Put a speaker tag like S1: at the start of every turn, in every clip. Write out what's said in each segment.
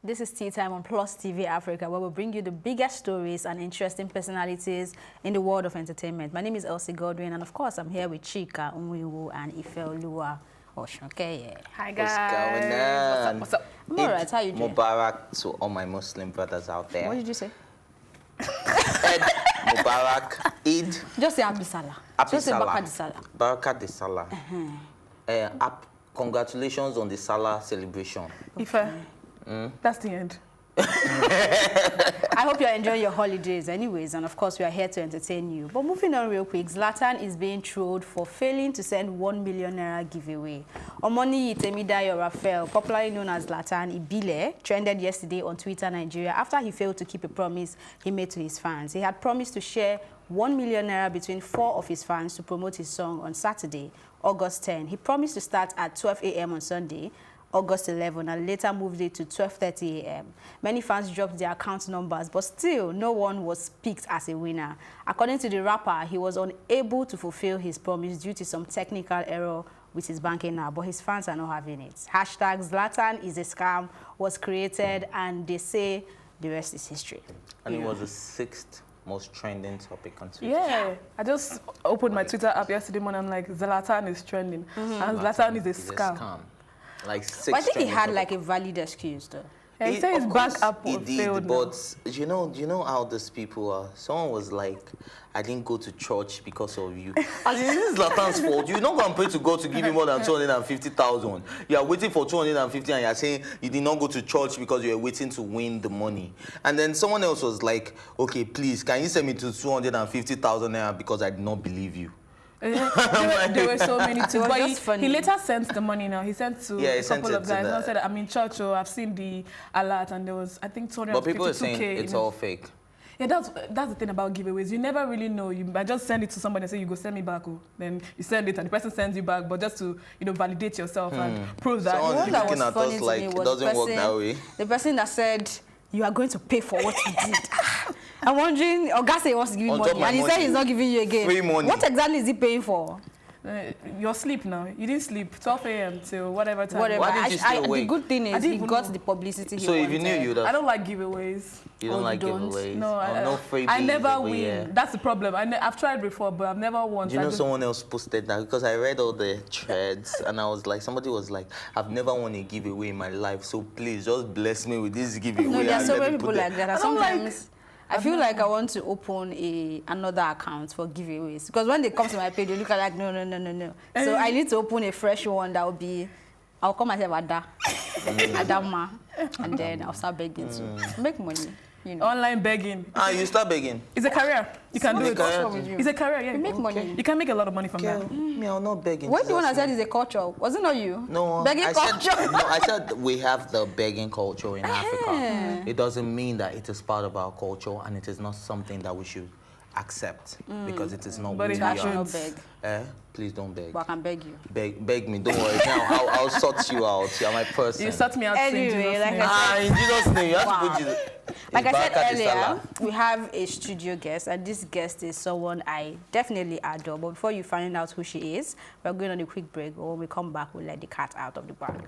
S1: This is Tea Time on Plus TV Africa, where we bring you the biggest stories and interesting personalities in the world of entertainment. My name is Elsie Godwin, and of course, I'm here with Chika, Umuiwu, and Ifeoluwa Oshunke.
S2: Hi guys.
S3: What's going on?
S2: What's up?
S1: I'm all right. How you doing?
S3: Mubarak to all my Muslim brothers out there.
S1: What did you say?
S3: Eid Mubarak. Eid.
S1: Just say Happy Salah.
S3: Happy
S1: Just say
S3: Salah.
S1: Baka di Salah.
S3: Baraka de Salah. Congratulations on the Salah celebration.
S2: Ife, that's the end.
S1: I hope you're enjoying your holidays anyways, and of course we are here to entertain you. But moving on real quick, Zlatan is being trolled for failing to send 1 million naira giveaway. Omoni Temidayo Raphael, popularly known as Zlatan Ibile, trended yesterday on Twitter Nigeria after he failed to keep a promise he made to his fans. He had promised to share 1 million naira between 4 of his fans to promote his song on Saturday, August 10. He promised to start at 12 a.m. on Sunday, August 11, and later moved it to 12:30 a.m. Many fans dropped their account numbers, but still no one was picked as a winner. According to the rapper, he was unable to fulfill his promise due to some technical error with his banking app, but his fans are not having it. Hashtag Zlatan is a scam was created, and they say the rest is history.
S3: And it was the 6th most trending topic on Twitter.
S2: Yeah, I just opened my Twitter app yesterday morning. I'm like, Zlatan is trending, and Zlatan is a scam.
S3: Like 6
S1: But I think he had
S3: trending
S1: like a valid excuse though.
S2: Yeah, he said his bank app
S3: he did,
S2: failed.
S3: but you know how these people are. Someone was like, I didn't go to church because of you. As in, this is Zlatan's fault. You're not going to pray to God to give you more than 250,000. You are waiting for 250 and you're saying you did not go to church because you were waiting to win the money. And then someone else was like, okay, please, can you send me to 250,000 naira because I did not believe you?
S2: There were so many too. But he later sent the money now. He sent to a couple of guys. I said, I'm in church, or I've seen the alert, and there was, I think, 252K.
S3: But people are saying it's all fake.
S2: Yeah, that's the thing about giveaways. You never really know. You might just send it to somebody and say, you go send me back. Oh. Then you send it and the person sends you back, but just to, validate yourself and prove that.
S3: Someone's looking at us like it doesn't work that way.
S1: The person that said, you are going to pay for what you did. I'm wondering, Auguste wants to give you money, and he said he's not giving you again.
S3: Free money.
S1: What exactly is he paying for?
S2: Your sleep now. You didn't sleep 12 a.m. till whatever time.
S1: Whatever.
S3: Why did you stay awake?
S1: The good thing is he got the publicity he wanted.
S3: So if you knew you would have...
S2: I don't like giveaways.
S3: You don't like giveaways?
S2: No,
S3: no freebies.
S2: I never win.
S3: Yeah.
S2: That's the problem. I've tried before, but I've never won.
S3: Do you know someone else posted that? Because I read all the threads and I was like, somebody was like, I've never won a giveaway in my life, so please just bless me with this giveaway.
S1: No, there are so many people like that. Sometimes I feel like I want to open another account for giveaways, because when they come to my page, they look at like, no. So I need to open a fresh one that will be, I'll call myself Ada, Adama, and then I'll start begging to make money.
S2: Online begging.
S3: You start begging.
S2: It's a career. You can do it. It's a career, yeah.
S1: You make money.
S2: You can make a lot of money from that.
S3: Me, I'm not begging.
S1: What do you want to say is a culture? Was it not you?
S3: No.
S1: Begging culture?
S3: I said we have the begging culture in Africa. It doesn't mean that it is part of our culture and it is not something that we should accept because it is not
S2: but
S3: who
S2: it
S3: we are.
S1: Not beg.
S3: Please don't beg.
S1: But I can beg you.
S3: Beg me, don't worry. Now I'll sort you out. You're my person.
S2: You sort me out
S1: Anyway,
S2: in Jesus' name.
S1: like
S3: in Jesus' name. You have to put Jesus.
S1: Like I said earlier, we have a studio guest, and this guest is someone I definitely adore. But before you find out who she is, we're going on a quick break. But when we come back, we'll let the cat out of the bag.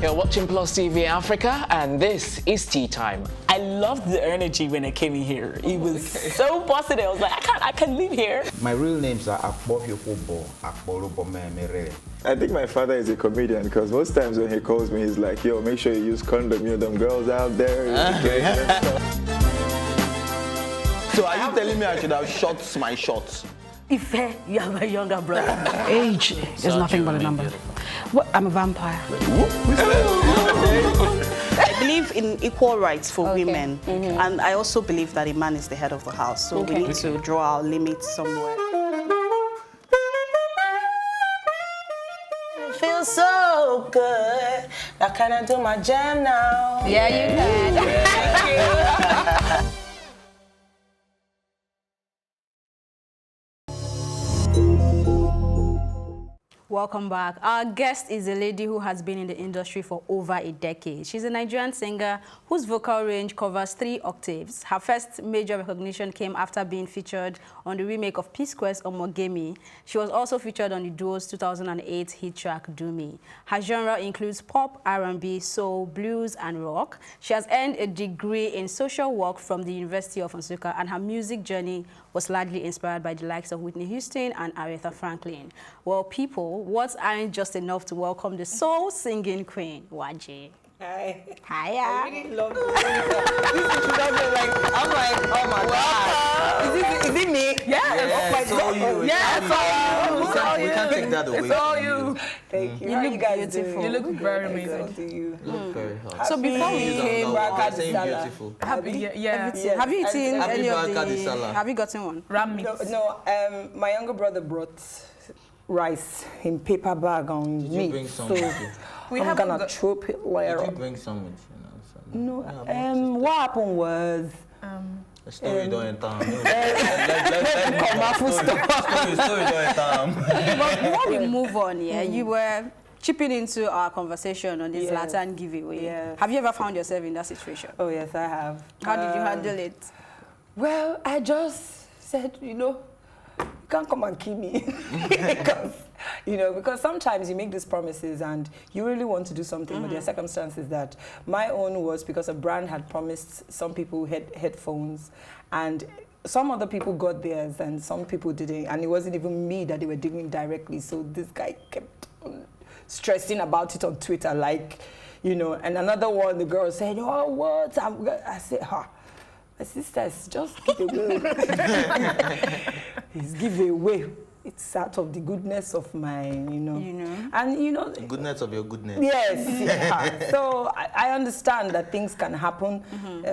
S4: You're watching Plus TV Africa, and this is Tea Time.
S5: I loved the energy when I came in here. It was so positive. I was like, I can't leave here.
S6: My real names are Akbofiofobo, Akborubomemere.
S7: I think my father is a comedian because most times when he calls me, he's like, yo, make sure you use condom. You know, them girls out there.
S3: So are you telling me I should have shot my shots?
S5: Ife, you are my younger brother.
S8: Age is nothing but a number. What? I'm a vampire.
S9: I believe in equal rights for women, and I also believe that a man is the head of the house, so we need to draw our limits somewhere.
S5: Feels so good. Now can I do my jam now?
S1: Yeah, you can. Welcome back. Our guest is a lady who has been in the industry for over a decade. She's a Nigerian singer whose vocal range covers 3 octaves. Her first major recognition came after being featured on the remake of P-Square's Omogemi. She was also featured on the duo's 2008 hit track Do Me. Her genre includes pop, R&B, soul, blues, and rock. She has earned a degree in social work from the University of Nsukka, and her music journey was largely inspired by the likes of Whitney Houston and Aretha Franklin. Well, people, words aren't just enough to welcome the soul-singing queen, Waje.
S10: Hi.
S1: Hiya.
S10: I really love this. I'm like, oh my God. Is it me?
S2: Yes.
S3: It's all you. We can't take that away.
S2: It's all you.
S10: Thank you.
S1: You
S10: How
S1: look
S10: you guys
S1: beautiful.
S10: doing?
S2: You look very
S10: Thank
S2: amazing.
S10: you.
S3: You look very hot.
S1: So before we came,
S3: Beautiful.
S2: Happy, yeah.
S10: Yes.
S1: have you eaten
S3: Happy
S1: any of
S3: Baraka
S1: the?
S3: Salah.
S1: Have you gotten one?
S2: Ram meat.
S10: No, my younger brother brought rice in paper bag on
S3: Did you
S10: meat.
S3: bring some
S10: So
S3: with you?
S10: I'm gonna chop it
S3: Did
S10: later.
S3: you bring some with you?
S10: No, what happened was
S3: The story don't enter. Story don't enter.
S1: But before we move on, you were chipping into our conversation on this Latin giveaway.
S10: Yes.
S1: Have you ever found yourself in that situation?
S10: Oh yes, I have.
S1: How did you handle it?
S10: Well, I just said, you can't come and kill me. because sometimes you make these promises and you really want to do something, but there are circumstances that my own was because a brand had promised some people headphones, and some other people got theirs and some people didn't, and it wasn't even me that they were doing directly. So this guy kept on stressing about it on Twitter, and another one, the girl said, oh, what? I said, my sisters, just give away. It's give away. It's out of the goodness of my, and
S3: Goodness of your goodness.
S10: Yes. So I understand that things can happen.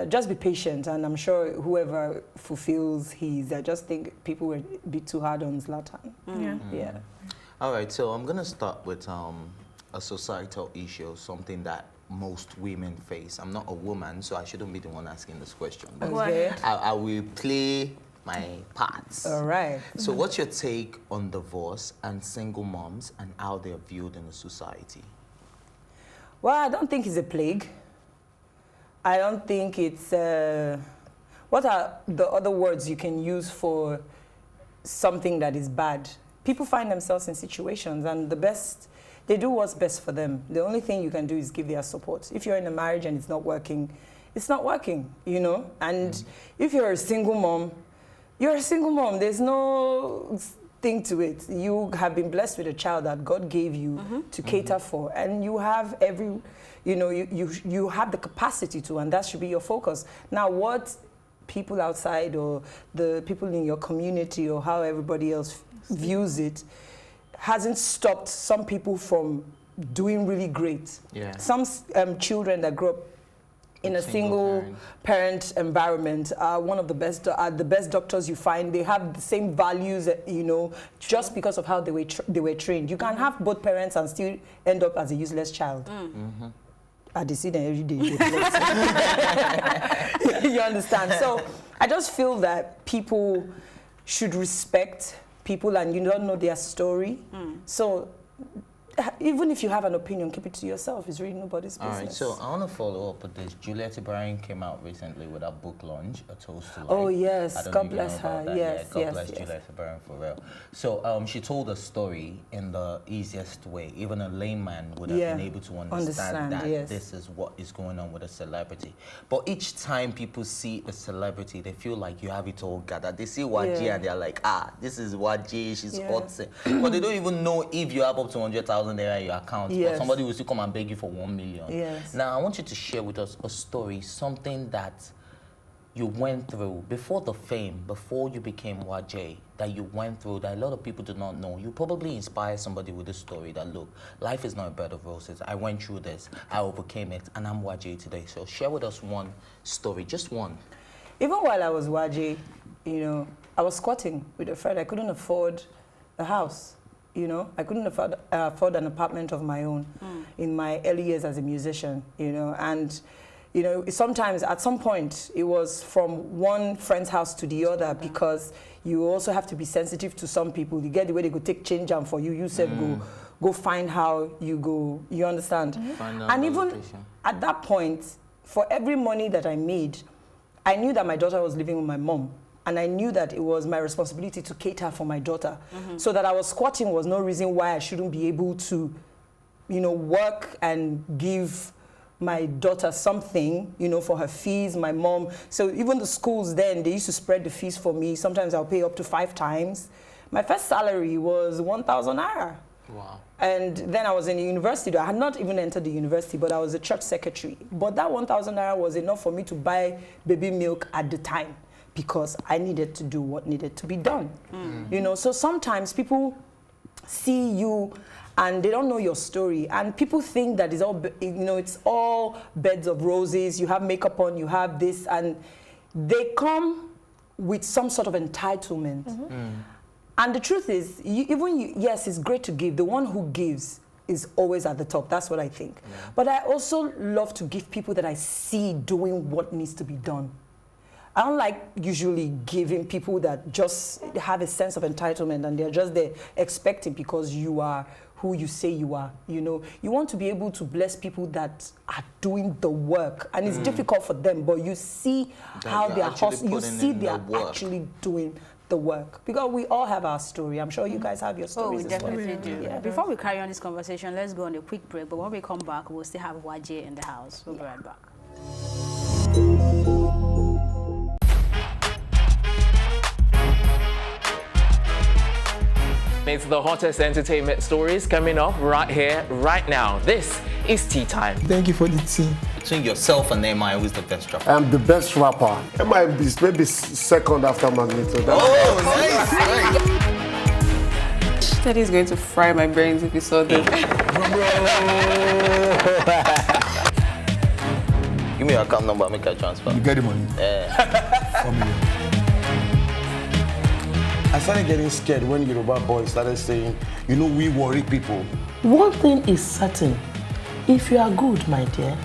S10: Just be patient, and I'm sure whoever fulfills his. I just think people were a bit too hard on Zlatan. Yeah.
S3: All right, so I'm gonna start with a societal issue, something that most women face. I'm not a woman, so I shouldn't be the one asking this question. But
S10: Okay.
S3: I will play my parts.
S10: All right.
S3: So what's your take on divorce and single moms and how they're viewed in the society?
S10: Well, I don't think it's a plague. I don't think it's... what are the other words you can use for something that is bad? People find themselves in situations, and they do what's best for them. The only thing you can do is give their support. If you're in a marriage and it's not working, And if you're a single mom, you're a single mom. There's no thing to it. You have been blessed with a child that God gave you to cater for, and you have you have the capacity to, and that should be your focus. Now, what people outside or the people in your community or how everybody else views it hasn't stopped some people from doing really great.
S3: Yeah.
S10: Some children that grow up in a single parent environment are one of the best doctors you find. They have the same values, just because of how they were trained. You can have both parents and still end up as a useless child. I see them every day. You understand? So I just feel that people should respect people, and you don't know their story. So even if you have an opinion, keep it to yourself. It's really nobody's business.
S3: All right, so I want to follow up with this. Juliet Ibrahim came out recently with a book launch, A Toast to Life.
S10: Oh, yes.
S3: I don't
S10: God
S3: know if you
S10: bless
S3: know about
S10: her.
S3: that.
S10: Yes,
S3: God
S10: yes,
S3: bless
S10: yes.
S3: Juliet Ibrahim for real. So she told a story in the easiest way. Even a layman would have been able to understand that this is what is going on with a celebrity. But each time people see a celebrity, they feel like you have it all gathered. They see Waje and they're like, this is Waje, she's hot. But they don't even know if you have up to 100,000 there in your account. But somebody will still come and beg you for 1 million.
S10: Yes.
S3: Now, I want you to share with us a story, something that you went through before the fame, before you became Waje, that you went through that a lot of people do not know. You probably inspire somebody with this story that, look, life is not a bed of roses. I went through this, I overcame it, and I'm Waje today. So share with us one story, just one.
S10: Even while I was Waje, I was squatting with a friend. I couldn't afford a house. I couldn't afford an apartment of my own in my early years as a musician, and sometimes at some point it was from one friend's house to the other, because you also have to be sensitive to some people. You get the way they go take change and for you, you said go find how you go. You understand? And even at that point, for every money that I made, I knew that my daughter was living with my mom. And I knew that it was my responsibility to cater for my daughter. So that I was squatting was no reason why I shouldn't be able to, you know, work and give my daughter something, you know, for her fees, my mom. So even the schools then, they used to spread the fees for me. Sometimes I'll pay up to 5 times. My first salary was 1,000 naira.
S3: Wow.
S10: And then I was in the university. I had not even entered the university, but I was a church secretary. But that 1,000 naira was enough for me to buy baby milk at the time, because I needed to do what needed to be done. You know, so sometimes people see you and they don't know your story, and people think that it's all, you know, it's all beds of roses. You have makeup on, you have this, and they come with some sort of entitlement. And the truth is, yes, it's great to give. The one who gives is always at the top. That's what I think. But I also love to give people that I see doing what needs to be done. I don't like usually giving people that just have a sense of entitlement and they're just there expecting because you are who you say you are. You know, you want to be able to bless people that are doing the work, and it's difficult for them, but you see how they are hustling. You see they are actually doing the work, because we all have our story. I'm sure you guys have your stories.
S1: Oh, we definitely do. Yeah. Before we carry on this conversation, let's go on a quick break. But when we come back, we'll still have Waje in the house. We'll be right back.
S4: It's the hottest entertainment stories coming up right here, right now. This is Tea Time.
S11: Thank you for the tea.
S3: Between yourself and MI, who is the best rapper?
S11: I'm the best rapper. MI is maybe second after Magneto.
S12: Nice. Teddy's going to fry my brains if you saw this.
S3: Give me your account number, make a transfer.
S11: You get the money?
S3: Yeah.
S11: 4 million. I started getting scared when Yoruba boys started saying, you know, we worry people.
S13: One thing is certain. If you are good, my dear,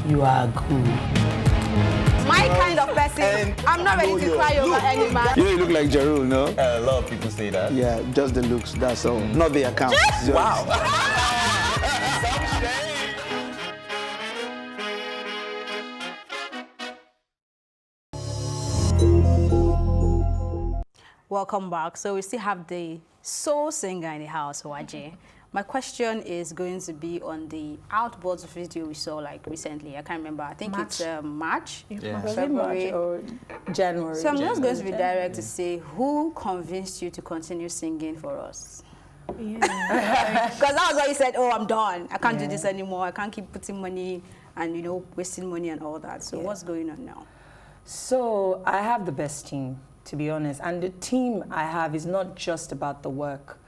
S13: you are good.
S1: My kind of person, I'm not ready to cry over any man.
S7: You know, you look like Jarul, no?
S3: A lot of people say that.
S7: Yeah, just the looks, that's all. Not the account.
S3: Wow.
S1: Welcome back. So we still have the soul singer in the house, Waje. My question is going to be on the outboards video we saw like recently. I can't remember. I think it's March,
S10: March
S1: February
S10: or January.
S1: So I'm just going to be direct to say, who convinced you to continue singing for us? Because that was what you said. Oh, I'm done. I can't do this anymore. I can't keep putting money and, you know, wasting money and all that. So what's going on now?
S10: So I have the best team, to be honest. And the team I have is not just about the work,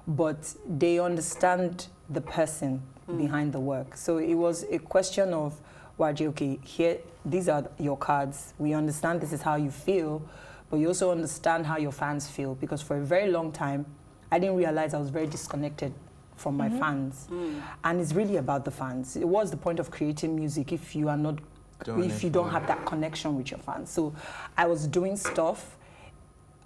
S10: but they understand the person behind the work. So it was a question of, Waje, okay, here, these are your cards. We understand this is how you feel, but you also understand how your fans feel. Because for a very long time, I didn't realize I was very disconnected from my fans. And it's really about the fans. It was the point of creating music if you are not, if you don't have that connection with your fans. So I was doing stuff,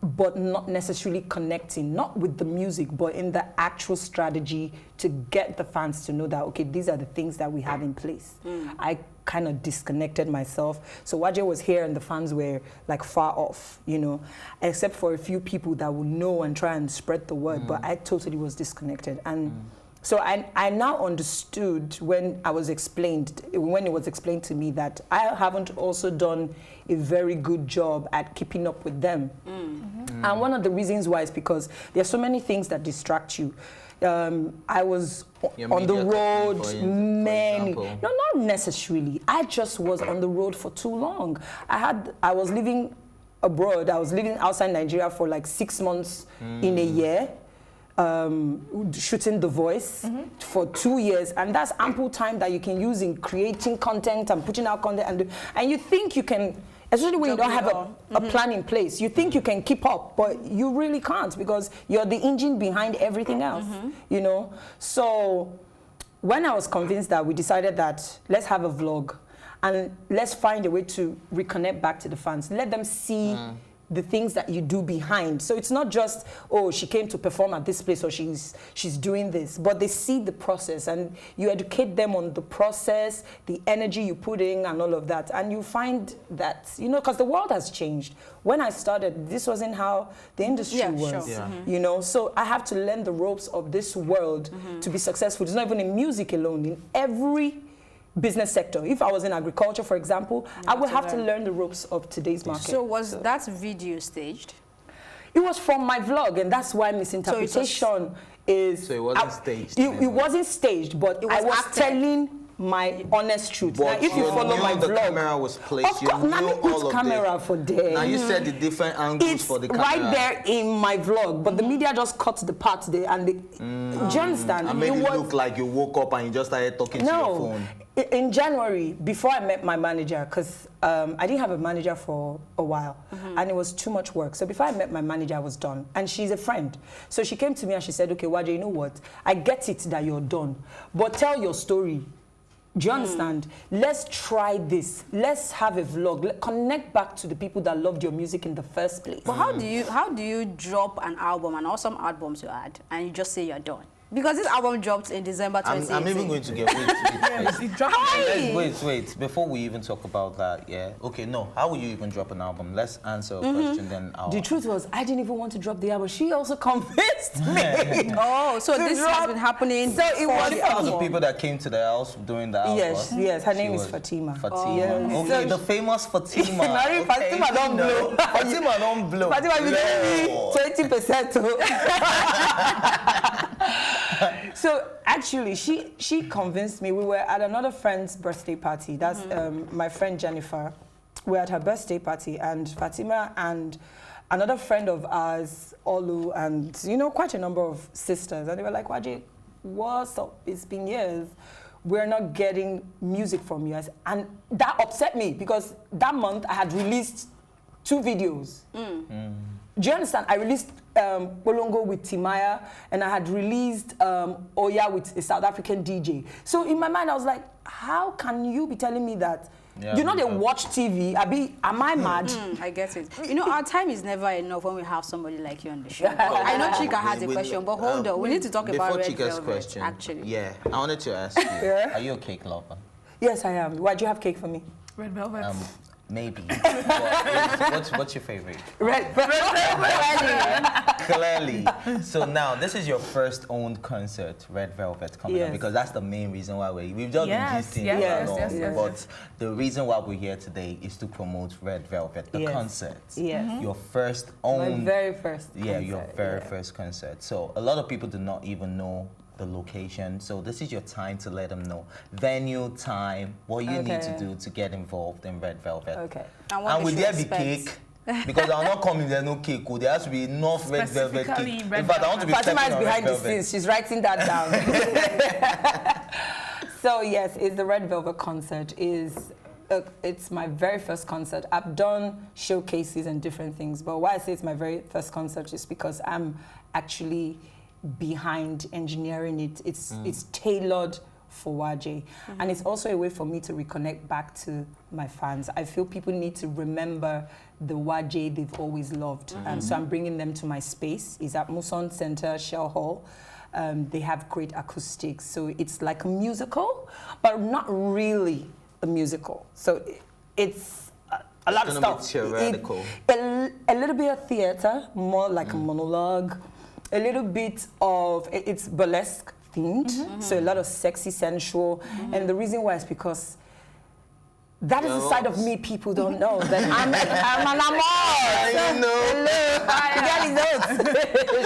S10: but not necessarily connecting, not with the music, but in the actual strategy to get the fans to know that, okay, these are the things that we have in place. I kind of disconnected myself. So Waje was here and the fans were like far off, you know, except for a few people that would know and try and spread the word, but I totally was disconnected. And so I now understood when it was explained to me that I haven't also done a very good job at keeping up with them. And one of the reasons why is because there's so many things that distract you. I was on the road no, not necessarily. I just was on the road for too long. I was living abroad. I was living outside Nigeria for like 6 months in a year. Shooting The Voice for 2 years, and that's ample time that you can use in creating content and putting out content, and you think you can, especially when you don't have a plan in place, you think you can keep up, but you really can't, because you're the engine behind everything else, you know. So when I was convinced that, we decided that let's have a vlog and let's find a way to reconnect back to the fans, let them see the things that you do behind. So it's not just, oh, she came to perform at this place or she's doing this, but they see the process and you educate them on the process, the energy you put in and all of that. And you find that, you know, because the world has changed. When I started, this wasn't how the industry was, you know, so I have to learn the ropes of this world to be successful. It's not even in music alone, in every business sector. If I was in agriculture, for example, I would have to learn the ropes of today's market.
S1: So was that video staged?
S10: It was from my vlog, and that's why misinterpretation is...
S3: So it wasn't staged?
S10: It wasn't staged, but I was telling my honest truth. Now, if you follow my vlog...
S3: the camera was placed, you knew all of
S10: camera for there.
S3: Now, you said the different angles for the camera.
S10: It's right there in my vlog, but the media just cut the part there, and they... Do you understand?
S3: And made it look like you woke up and you just started talking to your phone.
S10: In January, before I met my manager, because I didn't have a manager for a while, and it was too much work. So before I met my manager, I was done. And she's a friend. So she came to me and she said, okay, Waje, you know what? I get it that you're done, but tell your story. Do you understand? Let's try this. Let's have a vlog. Connect back to the people that loved your music in the first place.
S1: But how do you drop an album, an awesome album to add, and you just say you're done? Because this album dropped in December 2018.
S3: I'm even going to get wait. Before we even talk about that, okay, no. How will you even drop an album? Let's answer a question, then I'll...
S10: The truth was, I didn't even want to drop the album. She also convinced me.
S1: Oh, so this has been happening.
S10: So it was
S3: the people that came to the house during the album.
S10: Yes. Her name is Fatima.
S3: Okay, the famous Fatima.
S10: Fatima don't blow.
S3: Fatima don't blow.
S10: Fatima, you gave me 20%. So actually, she convinced me. We were at another friend's birthday party. That's my friend Jennifer. We were at her birthday party, and Fatima and another friend of ours, Olu, and you know, quite a number of sisters. And they were like, Waje, what's up? It's been years. We're not getting music from you. And that upset me because that month I had released 2 videos. Do you understand? I released Bolongo with Timaya, and I had released Oya with a South African DJ. So in my mind, I was like, how can you be telling me that? You know, they watch TV. Am I mad?
S1: I get it. You know, our time is never enough when we have somebody like you on the show. I know Chika has a question, but hold on. We need to talk about Red Velvet,
S3: question,
S1: actually.
S3: Yeah, I wanted to ask you, are you a cake lover?
S10: Yes, I am. Why do you have cake for me?
S2: Red Velvet.
S3: Maybe. What's your favorite?
S10: Red Velvet.
S3: Clearly. So now, this is your first owned concert, Red Velvet, coming up, because that's the main reason why we've just been gisting. But the reason why we're here today is to promote Red Velvet, the concert. Your first owned...
S10: My very first concert.
S3: Yeah, your very first concert. So a lot of people do not even know the location, so this is your time to let them know venue, time, what you need to do to get involved in Red Velvet. And will there be cake? Because I'll not come if there's no cake. There has to be enough Red Velvet cake. In fact, I want to be
S10: Fatima is behind the scenes. She's writing that down. So yes, it's the Red Velvet concert. It's my very first concert. I've done showcases and different things, but why I say it's my very first concert is because I'm actually behind engineering it. It's tailored for Waje. And it's also a way for me to reconnect back to my fans. I feel people need to remember the Waje they've always loved. And so I'm bringing them to my space. It's at Muson Center, Shell Hall. They have great acoustics. So it's like a musical, but not really a musical. So it's a lot of stuff.
S3: Theoretical.
S10: A little bit of theater, more like a monologue. A little bit of, it's burlesque themed, so a lot of sexy, sensual. And the reason why is because that is the side of me people don't know. That I'm an amor.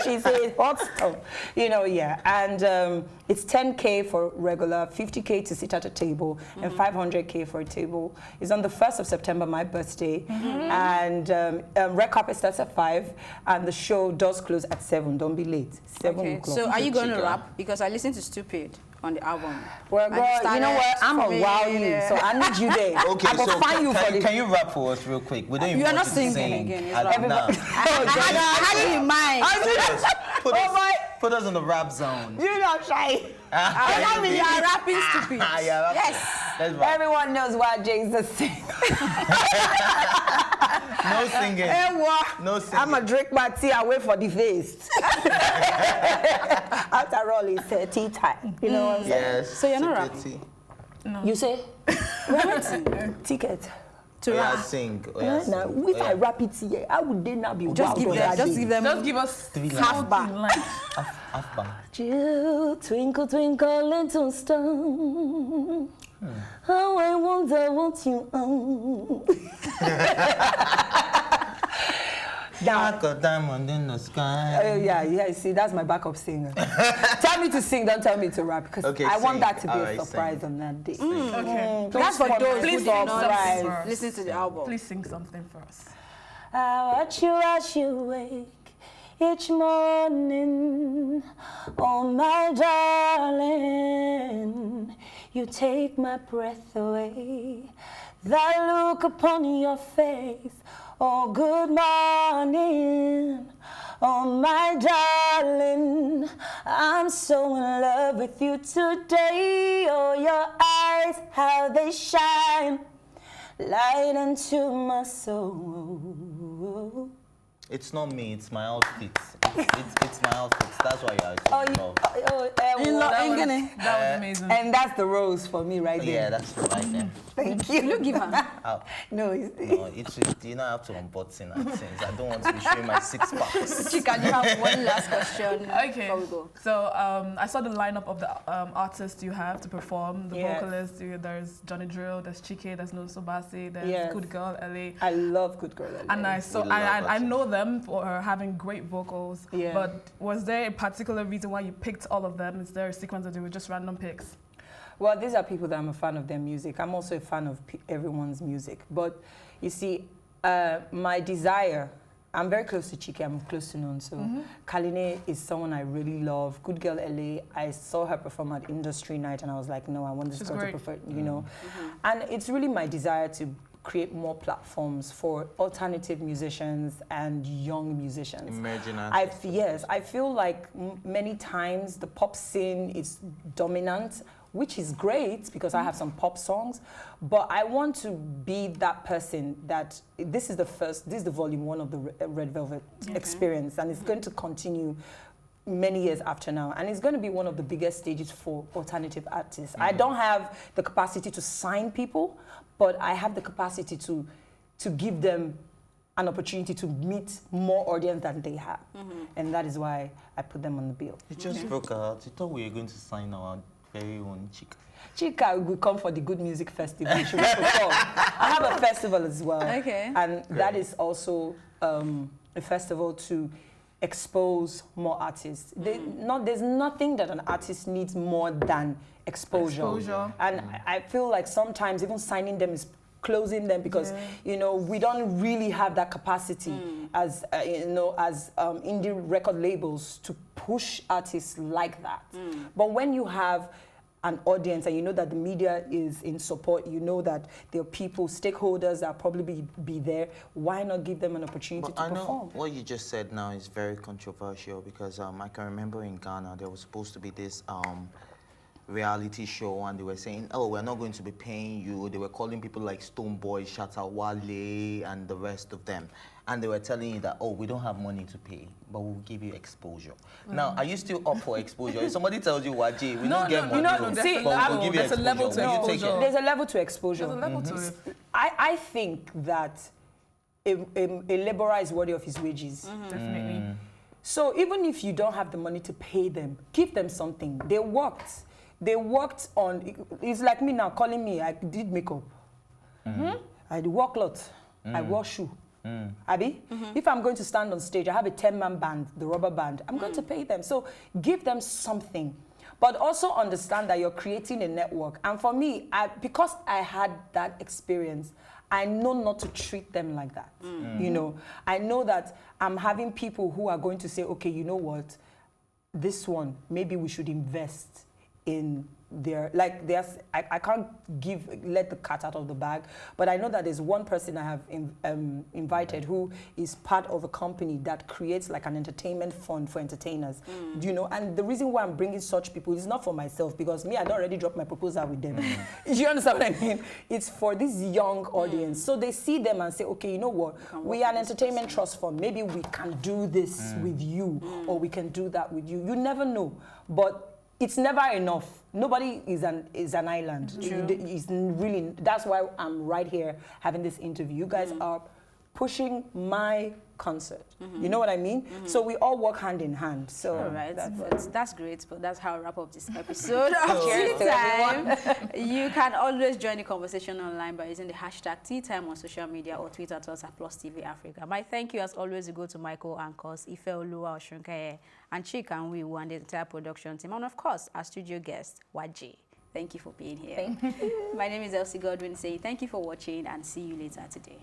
S10: She says hot stuff. You know, And it's 10K for regular, 50K to sit at a table, and 500K for a table. It's on the 1st of September, my birthday. And red carpet starts at 5, and the show does close at 7. Don't be late. 7 o'clock.
S1: So are you going to rap? Because I listened to Stupid on the album.
S10: Well, girl, you know what? I'm a wow you, so I need you there.
S3: Okay,
S10: I will find you for this.
S3: Can you rap for us real quick? We don't even
S1: You're not
S3: want you to
S1: singing again.
S3: I
S1: had it in mind.
S3: Put us in the rap zone.
S10: You're not shy.
S1: I mean, you're rapping Stupid.
S10: Yes. Everyone knows why Jay's the singer.
S3: No singing. No singing.
S10: I'm going to drink my tea and wait for the feast. After all, it's tea time. You know what I'm saying?
S3: Yes.
S1: So you're not rapping?
S10: No. You say? Ticket.
S3: To rap. Sing.
S10: Now, if I rap it here, how would they not be
S1: just give them.
S2: Just give us
S1: half bar.
S3: Half bar.
S10: You twinkle, twinkle, little star. How I wonder what you own.
S3: Like a diamond in the sky.
S10: Yeah, see, that's my backup singer. Tell me to sing, don't tell me to rap, because I want that to be a surprise on that day.
S2: Okay.
S1: That's for those who
S2: don't
S1: listen to the album.
S2: Please sing something for us.
S10: I watch you as you wake each morning, oh my darling. You take my breath away. That look upon your face. Oh, good morning, oh my darling. I'm so in love with you today. Oh, your eyes, how they shine, light into my soul.
S3: It's not me, it's my outfit. It's my outfit. That's why you're love.
S2: That was amazing.
S10: And that's the rose for me right there.
S3: Yeah, that's the right there.
S10: Thank you.
S1: You give her.
S3: No, it's you know I have to unbutton and things. I don't want to be showing my six packs.
S1: Chika, you have one last question
S2: before we go. So I saw the lineup of the artists you have to perform. The vocalists. There's Johnny Drill. There's Chike. There's No Sobasi. There's Good Girl LA.
S10: I love Good Girl LA.
S2: And I know them for having great vocals.
S10: Yeah.
S2: But was there a particular reason why you picked all of them? Is there a sequence that they were just random picks?
S10: Well, these are people that I'm a fan of their music. I'm also a fan of everyone's music. But you see, my desire, I'm very close to Chike, I'm close to Nonso. So Kaline is someone I really love. Good Girl LA, I saw her perform at Industry Night and I was like, no, I want this girl to perform, you know. And it's really my desire to create more platforms for alternative musicians and young musicians.
S3: Emerging
S10: artists. Yes, I feel like many times the pop scene is dominant, which is great because I have some pop songs, but I want to be that person that this is the volume 1 of the Red Velvet experience, and it's going to continue many years after now, and it's going to be one of the biggest stages for alternative artists. I don't have the capacity to sign people, but I have the capacity to give them an opportunity to meet more audience than they have. And that is why I put them on the bill.
S3: You just broke out. You thought we were going to sign our very own Chika.
S10: Chika will come for the Good Music Festival. She will perform. I have a festival as well.
S1: Okay.
S10: And that is also a festival to expose more artists. There's nothing that an artist needs more than exposure. And I feel like sometimes even signing them is closing them because you know we don't really have that capacity as indie record labels to push artists like that. But when you have an audience and you know that the media is in support, you know that there are people, stakeholders that probably be there, why not give them an opportunity to perform?
S3: Know what you just said now is very controversial because I can remember in Ghana there was supposed to be this reality show and they were saying, oh, we're not going to be paying you. They were calling people like Stoneboy, Shatta Wale and the rest of them. And they were telling you that, oh, we don't have money to pay, but we'll give you exposure. Now, are you still up for exposure? If somebody tells you, Waje, we don't get money, but we'll give you exposure.
S2: A level to exposure.
S10: There's a level to exposure.
S2: There's a level to it.
S10: I think that a laborer is worthy of his wages.
S2: Definitely.
S10: So even if you don't have the money to pay them, give them something. They worked on, it's like me now calling me, I did makeup. I work a lot. I wore shoe. Abby, if I'm going to stand on stage, I have a 10-man band, the rubber band, I'm going to pay them. So give them something. But also understand that you're creating a network. And for me, because I had that experience, I know not to treat them like that. You know, I know that I'm having people who are going to say, okay, you know what? This one, maybe we should invest in I can't let the cat out of the bag, but I know that there's one person I have invited who is part of a company that creates like an entertainment fund for entertainers, you know, and the reason why I'm bringing such people is not for myself, because me, I don't already dropped my proposal with them. You understand what I mean? It's for this young audience. So they see them and say, okay, you know what, we are an entertainment trust fund, maybe we can do this with you, or we can do that with you. You never know, but it's never enough. Nobody is an island. It's really, that's why I'm right here having this interview. You guys are pushing my concert. You know what I mean? So we all work hand in hand. So
S1: all right, that's great. But that's how I wrap up this episode of Tea Time. You can always join the conversation online by using the hashtag Tea Time on social media or tweet at us at +TV Africa. My thank you as always go to Michael Anchors, Ife Oluwa Oshunkaye, and Chika and we and the entire production team, and of course our studio guest Waje. Thank you for being here. Thank you. My name is Elsie Godwin saying thank you for watching and see you later today.